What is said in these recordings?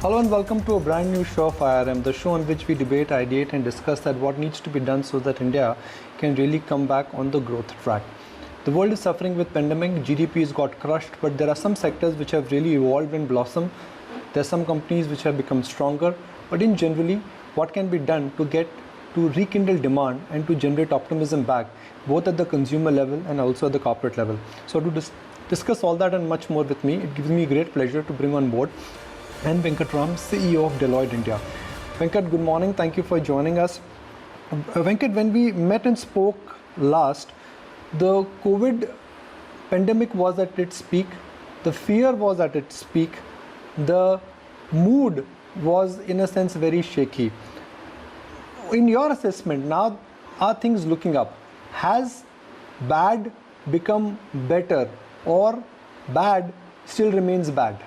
Hello and welcome to a brand new show of IRM, the show on which we debate, ideate and discuss that what needs to be done so that India can really come back on the growth track. The world is suffering with pandemic, GDP has got crushed, but there are some sectors which have really evolved and blossomed. There are some companies which have become stronger, but in generally, what can be done to rekindle demand and to generate optimism back, both at the consumer level and also at the corporate level. So to discuss all that and much more with me, it gives me great pleasure to bring on board N Venkatram, CEO of Deloitte India. Venkat, good morning. Thank you for joining us. Venkat, when we met and spoke last, the COVID pandemic was at its peak. The fear was at its peak. The mood was, in a sense, very shaky. In your assessment, now are things looking up? Has bad become better or bad still remains bad?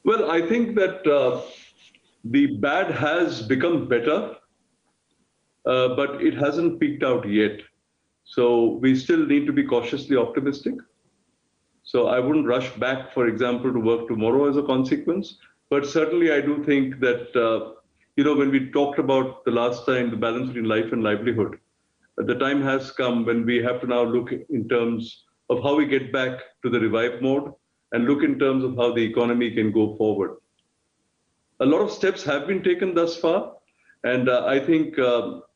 Well, I think that the bad has become better, but it hasn't peaked out yet. So we still need to be cautiously optimistic. So I wouldn't rush back, for example, to work tomorrow as a consequence. But certainly I do think that, when we talked about the last time, the balance between life and livelihood, the time has come when we have to now look in terms of how we get back to the revive mode and look in terms of how the economy can go forward. A lot of steps have been taken thus far, and I think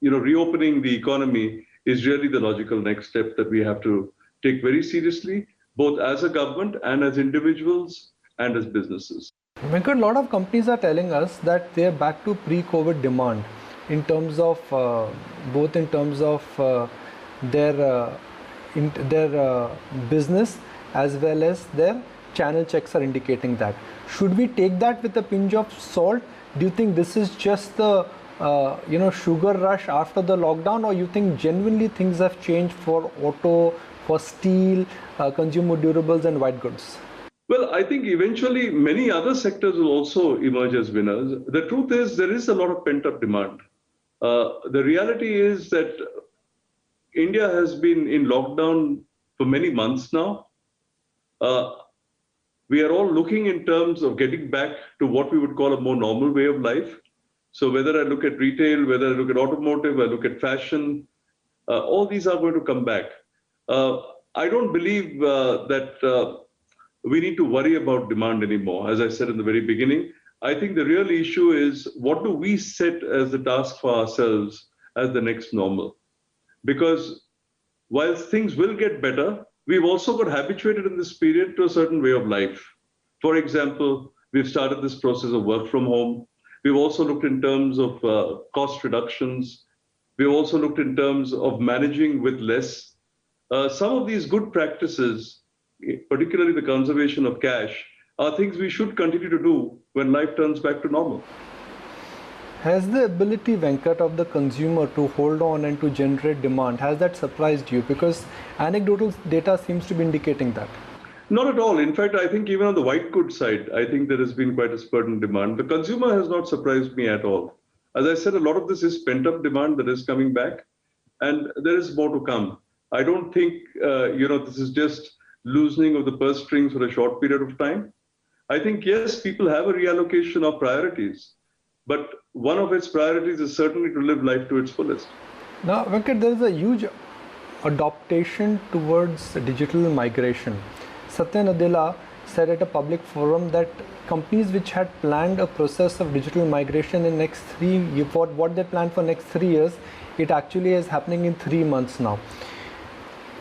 reopening the economy is really the logical next step that we have to take very seriously, both as a government and as individuals and as businesses. Venkat, a lot of companies are telling us that they are back to pre-COVID demand in terms of both in terms of their business as well as their channel checks are indicating that. Should we take that with a pinch of salt? Do you think this is just the sugar rush after the lockdown, or you think genuinely things have changed for auto, for steel, consumer durables and white goods? Well, I think eventually many other sectors will also emerge as winners. The truth is there is a lot of pent-up demand. The reality is that India has been in lockdown for many months now. We are all looking in terms of getting back to what we would call a more normal way of life. So whether I look at retail, whether I look at automotive, I look at fashion, all these are going to come back. I don't believe that we need to worry about demand anymore. As I said in the very beginning, I think the real issue is what do we set as the task for ourselves as the next normal? Because while things will get better, we've also got habituated in this period to a certain way of life. For example, we've started this process of work from home. We've also looked in terms of cost reductions. We've also looked in terms of managing with less. Some of these good practices, particularly the conservation of cash, are things we should continue to do when life turns back to normal. Has the ability, Venkat, of the consumer to hold on and to generate demand, has that surprised you? Because anecdotal data seems to be indicating that. Not at all. In fact, I think even on the white goods side, I think there has been quite a spurt in demand. The consumer has not surprised me at all. As I said, a lot of this is pent-up demand that is coming back, and there is more to come. I don't think, this is just loosening of the purse strings for a short period of time. I think, yes, people have a reallocation of priorities, but one of its priorities is certainly to live life to its fullest. Now, Venkat, there is a huge adaptation towards digital migration. Satya Nadella said at a public forum that companies which had planned a process of digital migration in next 3 years, what they planned for next 3 years, it actually is happening in 3 months now.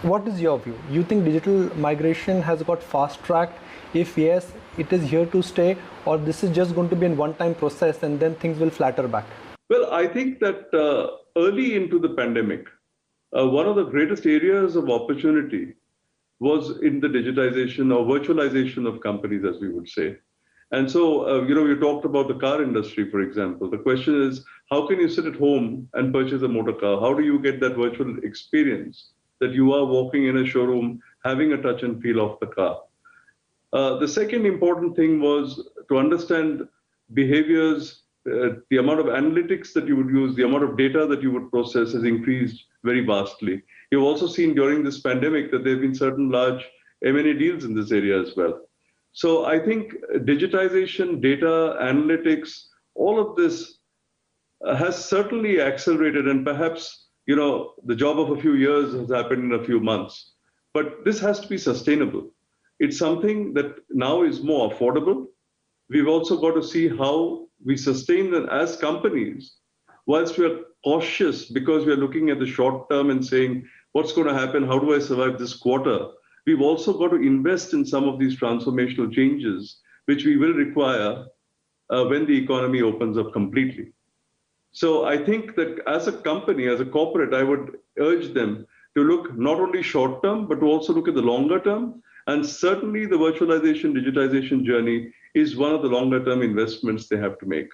What is your view? You think digital migration has got fast-tracked? If yes, it is here to stay, or this is just going to be a one-time process and then things will flatter back? Well, I think that early into the pandemic, one of the greatest areas of opportunity was in the digitization or virtualization of companies, as we would say. And so, you talked about the car industry, for example. The question is, how can you sit at home and purchase a motor car? How do you get that virtual experience that you are walking in a showroom, having a touch and feel of the car? The second important thing was to understand behaviors. The amount of analytics that you would use, the amount of data that you would process has increased very vastly. You've also seen during this pandemic that there have been certain large M&A deals in this area as well. So I think digitization, data, analytics, all of this has certainly accelerated, and perhaps, the job of a few years has happened in a few months. But this has to be sustainable. It's something that now is more affordable. We've also got to see how we sustain them as companies, whilst we are cautious because we are looking at the short term and saying, what's going to happen? How do I survive this quarter? We've also got to invest in some of these transformational changes, which we will require when the economy opens up completely. So I think that as a company, as a corporate, I would urge them to look not only short term, but to also look at the longer term. And certainly the virtualization, digitization journey is one of the longer term investments they have to make.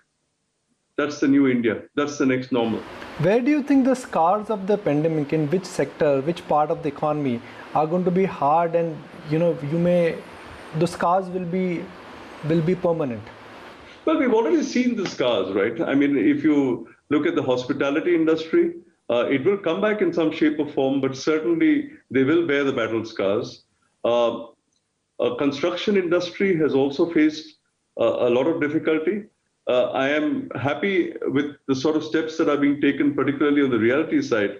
That's the new India. That's the next normal. Where do you think the scars of the pandemic, in which sector, which part of the economy, are going to be hard, and the scars will be permanent? Well, we've already seen the scars, right? I mean, if you look at the hospitality industry, it will come back in some shape or form, but certainly they will bear the battle scars. Construction industry has also faced a lot of difficulty. I am happy with the sort of steps that are being taken, particularly on the realty side.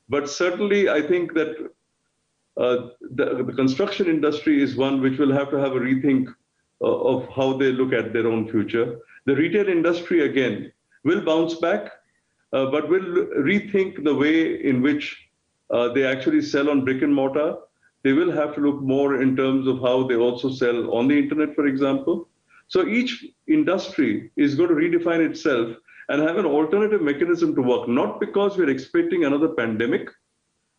But certainly, I think that the construction industry is one which will have to have a rethink of how they look at their own future. The retail industry, again, will bounce back, but will rethink the way in which they actually sell on brick and mortar. They will have to look more in terms of how they also sell on the internet, for example. So each industry is going to redefine itself and have an alternative mechanism to work, not because we're expecting another pandemic,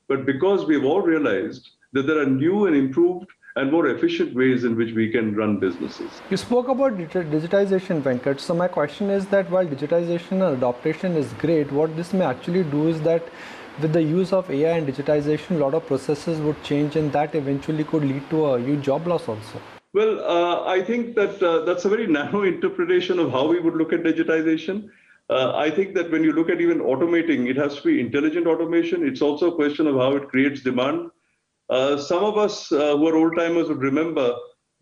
but because we've all realized that there are new and improved and more efficient ways in which we can run businesses. You spoke about digitization, Venkat. So my question is that while digitization and adaptation is great, what this may actually do is that with the use of AI and digitization, a lot of processes would change, and that eventually could lead to a huge job loss also. Well, I think that that's a very narrow interpretation of how we would look at digitization. I think that when you look at even automating, it has to be intelligent automation. It's also a question of how it creates demand. Some of us who are old-timers would remember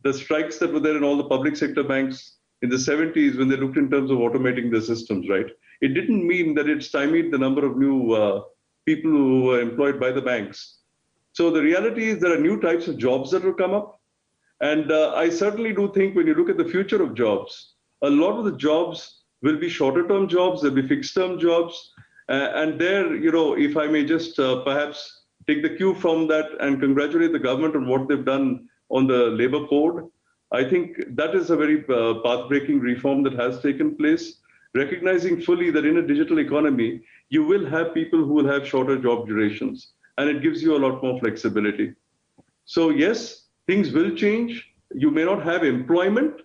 the strikes that were there in all the public sector banks in the 70s when they looked in terms of automating the systems, right? It didn't mean that it stymied the number of new people who were employed by the banks. So the reality is there are new types of jobs that will come up. And I certainly do think when you look at the future of jobs, a lot of the jobs will be shorter-term jobs, there'll be fixed-term jobs. And there, if I may just perhaps take the cue from that and congratulate the government on what they've done on the labor code. I think that is a very path-breaking reform that has taken place, recognizing fully that in a digital economy, you will have people who will have shorter job durations, and it gives you a lot more flexibility. So yes, things will change. You may not have employment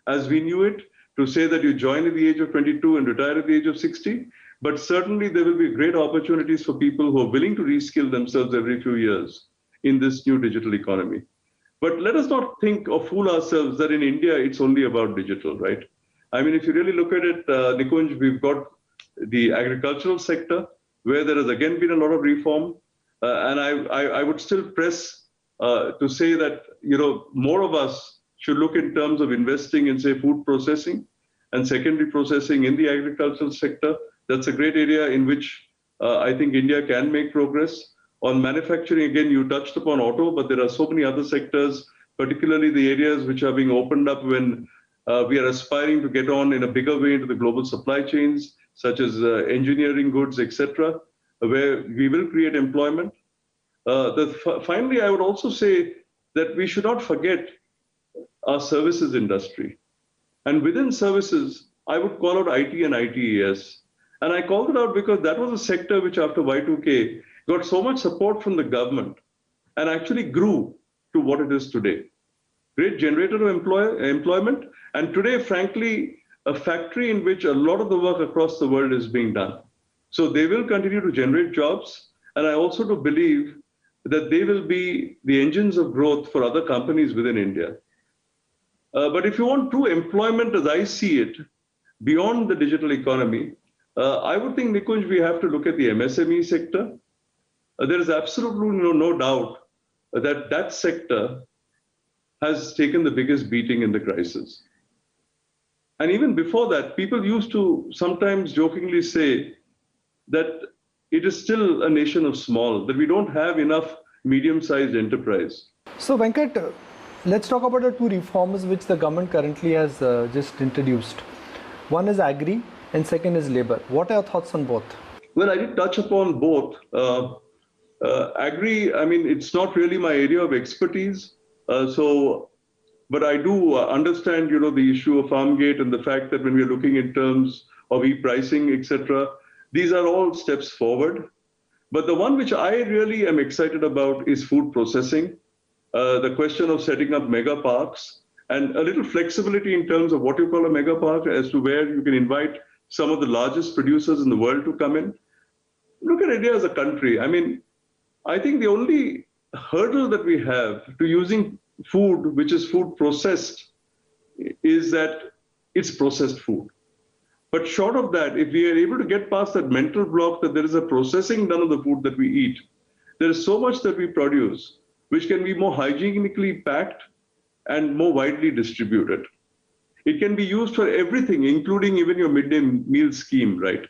as we knew it, to say that you join at the age of 22 and retire at the age of 60. But certainly there will be great opportunities for people who are willing to reskill themselves every few years in this new digital economy. But let us not think or fool ourselves that in India, it's only about digital, right? I mean, if you really look at it, Nikunj, we've got the agricultural sector, where there has again been a lot of reform. And I would still press to say that, more of us should look in terms of investing in, say, food processing and secondary processing in the agricultural sector. That's a great area in which I think India can make progress. On manufacturing, again, you touched upon auto, but there are so many other sectors, particularly the areas which are being opened up when we are aspiring to get on in a bigger way into the global supply chains, such as engineering goods, etc., where we will create employment. Finally, I would also say that we should not forget our services industry. And within services, I would call out IT and ITES. And I called it out because that was a sector which after Y2K got so much support from the government and actually grew to what it is today. Great generator of employment. And today, frankly, a factory in which a lot of the work across the world is being done. So they will continue to generate jobs. And I also do believe that they will be the engines of growth for other companies within India. But if you want true employment as I see it, beyond the digital economy, I would think, Nikunj, we have to look at the MSME sector. There is absolutely no doubt that that sector has taken the biggest beating in the crisis. And even before that, people used to sometimes jokingly say that it is still a nation of small, that we don't have enough medium-sized enterprise. So Venkat, let's talk about the two reforms which the government currently has just introduced. One is Agri and second is Labour. What are your thoughts on both? Well, I did touch upon both. Agri, I mean, it's not really my area of expertise. But I do understand, the issue of farm gate and the fact that when we're looking in terms of e-pricing, etc., these are all steps forward. But the one which I really am excited about is food processing, the question of setting up mega parks and a little flexibility in terms of what you call a mega park as to where you can invite some of the largest producers in the world to come in. Look at India as a country. I mean, I think the only hurdle that we have to using food, which is food processed, is that it's processed food. But short of that, if we are able to get past that mental block that there is a processing done of the food that we eat, there is so much that we produce which can be more hygienically packed and more widely distributed. It can be used for everything, including even your midday meal scheme, right?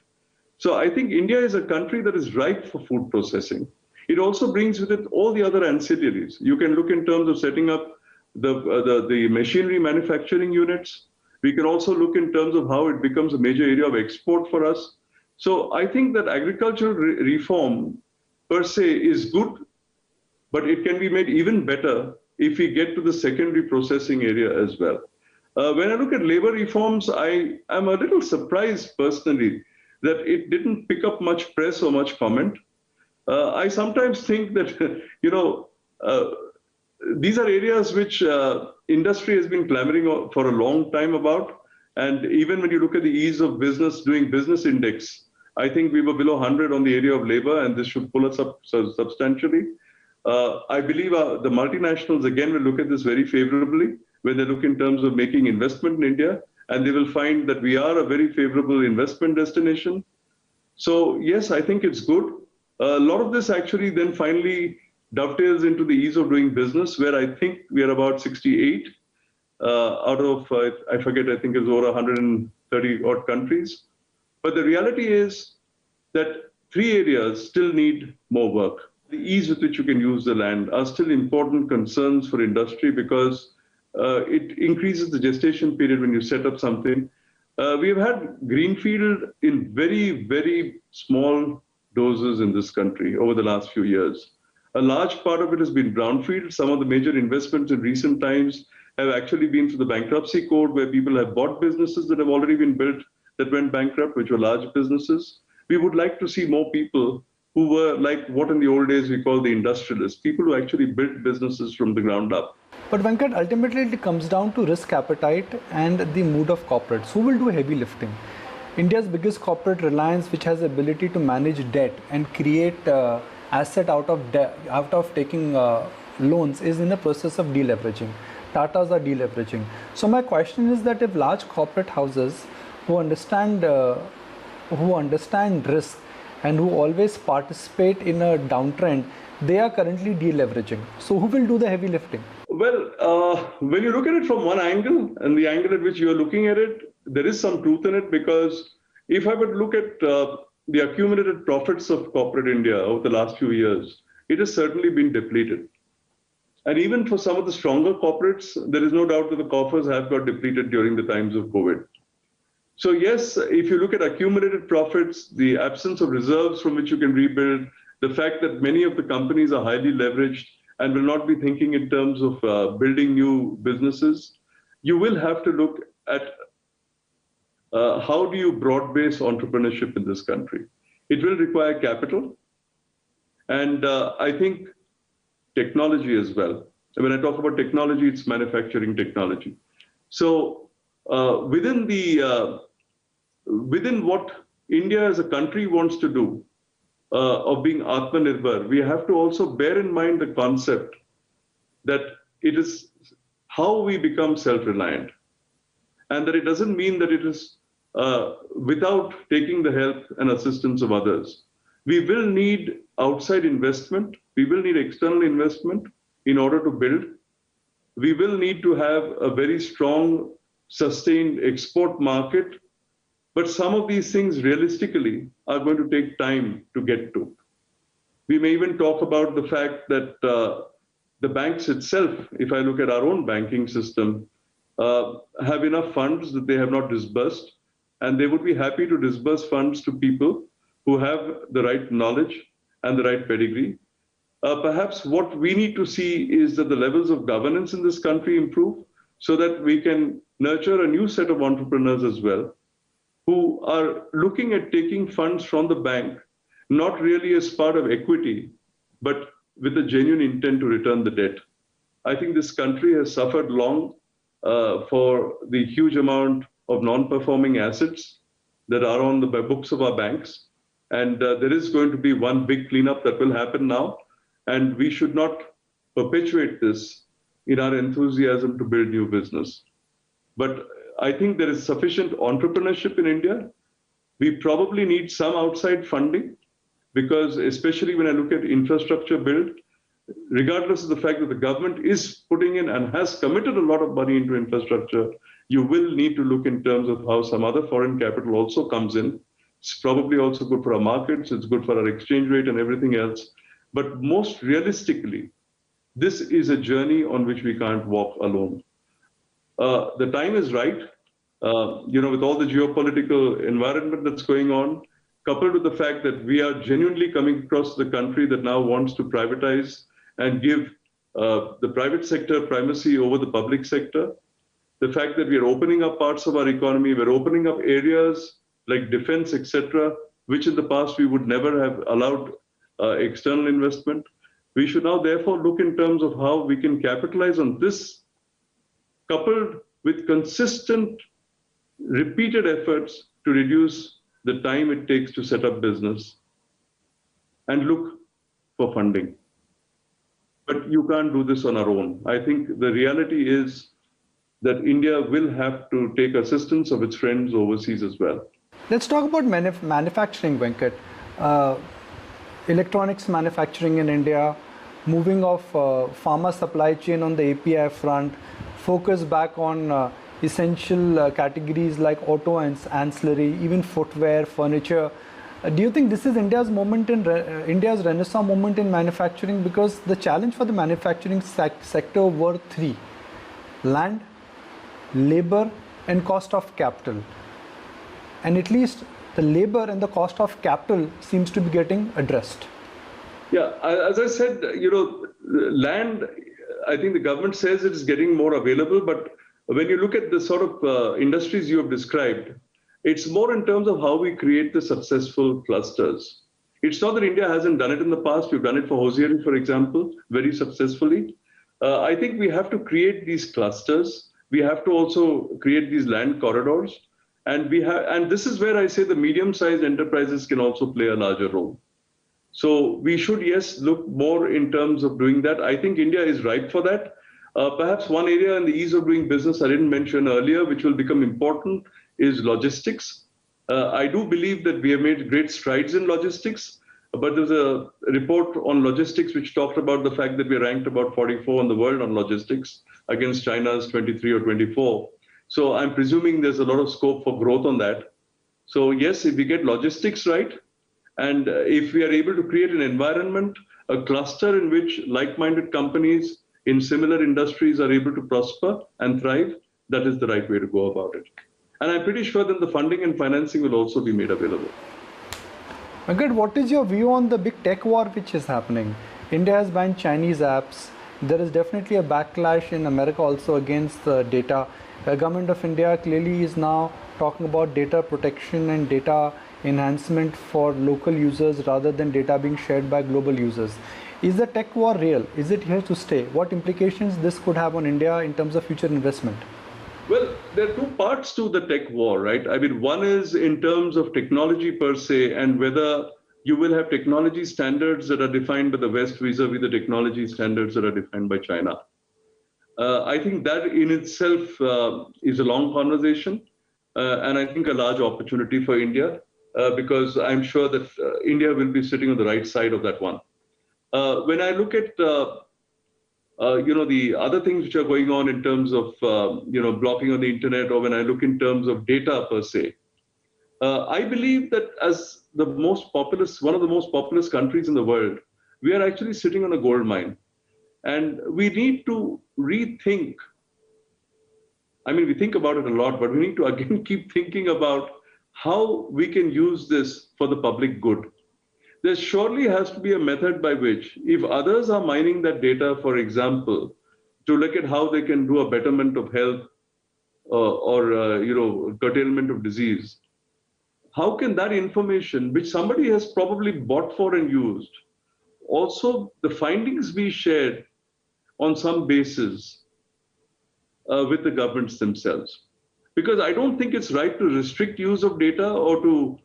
So I think India is a country that is ripe for food processing. It also brings with it all the other ancillaries. You can look in terms of setting up the machinery manufacturing units. We can also look in terms of how it becomes a major area of export for us. So I think that agricultural reform per se is good, but it can be made even better if we get to the secondary processing area as well. When I look at labor reforms, I am a little surprised personally that it didn't pick up much press or much comment. I sometimes think that, these are areas which industry has been clamoring for a long time about. And even when you look at the ease of business, doing business index, I think we were below 100 on the area of labor, and this should pull us up substantially. I believe the multinationals, again, will look at this very favorably when they look in terms of making investment in India, and they will find that we are a very favorable investment destination. So yes, I think it's good. A lot of this actually then finally dovetails into the ease of doing business, where I think we are about 68 out of, I forget, I think it's over 130 odd countries. But the reality is that three areas still need more work. The ease with which you can use the land are still important concerns for industry because it increases the gestation period when you set up something. We have had greenfield in very, very small doses in this country over the last few years. A large part of it has been brownfield. Some of the major investments in recent times have actually been through the bankruptcy code, where people have bought businesses that have already been built that went bankrupt, which were large businesses. We would like to see more people who were like what in the old days we call the industrialists, people who actually built businesses from the ground up. But Venkat, ultimately it comes down to risk appetite and the mood of corporates. Who will do heavy lifting? India's biggest corporate, Reliance, which has the ability to manage debt and create asset out of taking loans, is in the process of deleveraging. Tatas are deleveraging. So my question is that if large corporate houses who understand risk and who always participate in a downtrend, they are currently deleveraging. So who will do the heavy lifting? Well, when you look at it from one angle, and the angle at which you are looking at it, there is some truth in it, because if I would look at the accumulated profits of corporate India over the last few years, it has certainly been depleted. And even for some of the stronger corporates, there is no doubt that the coffers have got depleted during the times of COVID. So yes, if you look at accumulated profits, the absence of reserves from which you can rebuild, the fact that many of the companies are highly leveraged and will not be thinking in terms of building new businesses, you will have to look at how do you broad-base entrepreneurship in this country. It will require capital, and I think technology as well. And when I talk about technology, it's manufacturing technology. So within what India as a country wants to do of being Atmanirbhar, we have to also bear in mind the concept that it is how we become self-reliant, and that it doesn't mean that it is without taking the help and assistance of others. We will need outside investment. We will need external investment in order to build. we will need to have a very strong, sustained export market. But some of these things realistically are going to take time to get to. We may even talk about the fact that the banks itself, if I look at our own banking system, have enough funds that they have not disbursed, and they would be happy to disburse funds to people who have the right knowledge and the right pedigree. Perhaps what we need to see is that the levels of governance in this country improve so that we can nurture a new set of entrepreneurs as well, who are looking at taking funds from the bank, not really as part of equity, but with a genuine intent to return the debt. I think this country has suffered long for the huge amount of non-performing assets that are on the books of our banks. And there is going to be one big cleanup that will happen now. And we should not perpetuate this in our enthusiasm to build new business. But I think there is sufficient entrepreneurship in India. We probably need some outside funding because especially when I look at infrastructure build, regardless of the fact that the government is putting in and has committed a lot of money into infrastructure, you will need to look in terms of how some other foreign capital also comes in. It's probably also good for our markets, it's good for our exchange rate and everything else. But most realistically, this is a journey on which we can't walk alone. The time is right, with all the geopolitical environment that's going on, coupled with the fact that we are genuinely coming across the country that now wants to privatize and give the private sector primacy over the public sector. The fact that we are opening up parts of our economy, we're opening up areas like defense, etc., which in the past we would never have allowed external investment. We should now therefore look in terms of how we can capitalize on this, coupled with consistent, repeated efforts to reduce the time it takes to set up business and look for funding. But you can't do this on our own. I think the reality is that India will have to take assistance of its friends overseas as well. Let's talk about manufacturing, Venkat. Electronics manufacturing in India, moving off pharma supply chain on the API front, focus back on essential categories like auto and ancillary, even footwear, furniture. Do you think this is India's moment in India's renaissance moment in manufacturing? Because the challenge for the manufacturing sector were three: land, labor, and cost of capital. And at least the labor and the cost of capital seems to be getting addressed. Yeah, as I said, land, I think the government says it is getting more available, but when you look at the sort of industries you have described, it's more in terms of how we create the successful clusters. It's not that India hasn't done it in the past. We've done it for hosiery, for example, very successfully. I think we have to create these clusters. We have to also create these land corridors. And this is where I say the medium-sized enterprises can also play a larger role. So we should, yes, look more in terms of doing that. I think India is ripe for that. Perhaps one area in the ease of doing business I didn't mention earlier, which will become important, is logistics. I do believe that we have made great strides in logistics, but there's a report on logistics which talked about the fact that we ranked about 44 in the world on logistics against China's 23 or 24. So I'm presuming there's a lot of scope for growth on that. So yes, if we get logistics right, and if we are able to create an environment, a cluster in which like-minded companies in similar industries are able to prosper and thrive, that is the right way to go about it. And I'm pretty sure that the funding and financing will also be made available. Venkat, what is your view on the big tech war which is happening? India has banned Chinese apps. There is definitely a backlash in America also against the data. The government of India clearly is now talking about data protection and data enhancement for local users rather than data being shared by global users. Is the tech war real? Is it here to stay? What implications this could have on India in terms of future investment? Well, there are two parts to the tech war, right? I mean, one is in terms of technology per se, and whether you will have technology standards that are defined by the West vis-a-vis the technology standards that are defined by China. I think that in itself is a long conversation, and I think a large opportunity for India, because I'm sure that India will be sitting on the right side of that one. When I look at the other things which are going on in terms of, blocking on the internet, or when I look in terms of data per se, I believe that as one of the most populous countries in the world, we are actually sitting on a gold mine. And we need to rethink. I mean, we think about it a lot, but we need to again keep thinking about how we can use this for the public good. There surely has to be a method by which, if others are mining that data, for example, to look at how they can do a betterment of health or curtailment of disease, how can that information, which somebody has probably bought for and used, also the findings be shared on some basis with the governments themselves? Because I don't think it's right to restrict use of data or to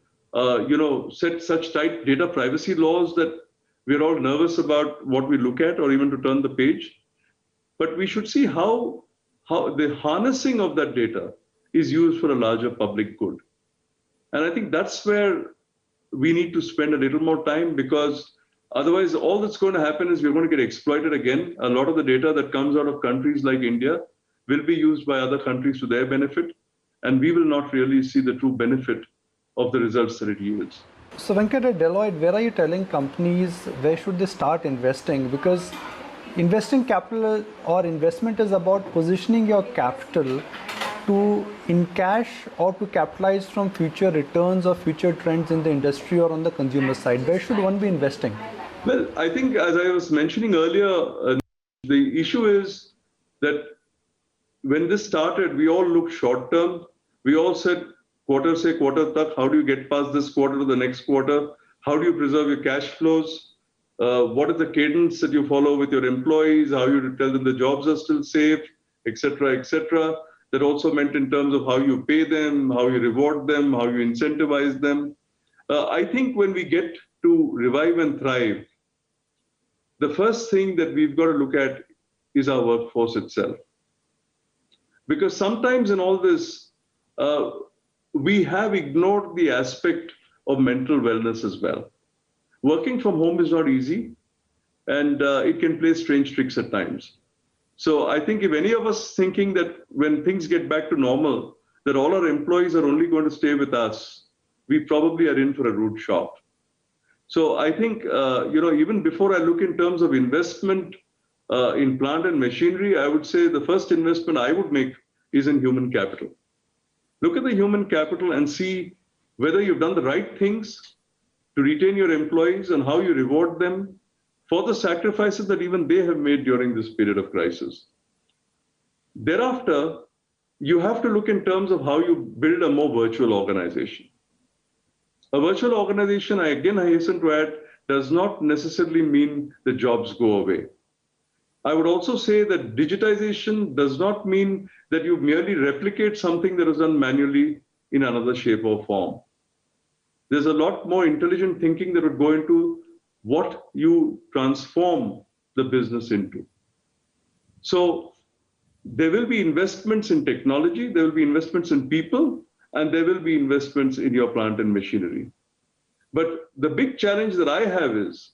set such tight data privacy laws that we're all nervous about what we look at or even to turn the page. But we should see how the harnessing of that data is used for a larger public good. And I think that's where we need to spend a little more time, because otherwise all that's going to happen is we're going to get exploited again. A lot of the data that comes out of countries like India will be used by other countries to their benefit, and we will not really see the true benefit of the results that it yields. So Venkat, at Deloitte, where are you telling companies where should they start investing? Because investing capital or investment is about positioning your capital in cash or to capitalize from future returns or future trends in the industry or on the consumer side. Where should one be investing? Well, I think, as I was mentioning earlier, the issue is that when this started, we all looked short term. We all said, quarter se quarter tak, how do you get past this quarter to the next quarter? How do you preserve your cash flows? What is the cadence that you follow with your employees? How you tell them the jobs are still safe, etc., etc. That also meant in terms of how you pay them, how you reward them, how you incentivize them. I think when we get to revive and thrive, the first thing that we've got to look at is our workforce itself. Because sometimes in all this, we have ignored the aspect of mental wellness as well. Working from home is not easy, and it can play strange tricks at times. So I think if any of us thinking that when things get back to normal, that all our employees are only going to stay with us, we probably are in for a rude shock. So I think, even before I look in terms of investment in plant and machinery, I would say the first investment I would make is in human capital. Look at the human capital and see whether you've done the right things to retain your employees and how you reward them for the sacrifices that even they have made during this period of crisis. Thereafter, you have to look in terms of how you build a more virtual organization. A virtual organization, I hasten to add, does not necessarily mean the jobs go away. I would also say that digitization does not mean that you merely replicate something that was done manually in another shape or form. There's a lot more intelligent thinking that would go into what you transform the business into. So there will be investments in technology, there will be investments in people, and there will be investments in your plant and machinery. But the big challenge that I have is,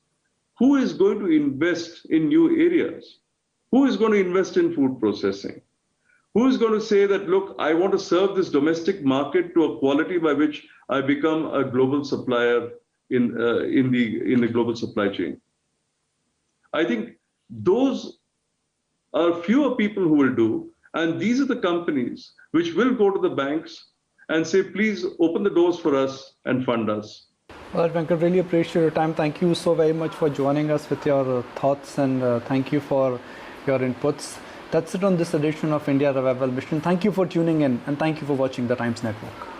who is going to invest in new areas? Who is going to invest in food processing? Who is going to say that, look, I want to serve this domestic market to a quality by which I become a global supplier in the global supply chain? I think those are fewer people who will do, and these are the companies which will go to the banks and say, please open the doors for us and fund us. Well, Venkat, really appreciate your time. Thank you so very much for joining us with your thoughts, and thank you for your inputs. That's it on this edition of India Revival Mission. Thank you for tuning in, and thank you for watching the Times Network.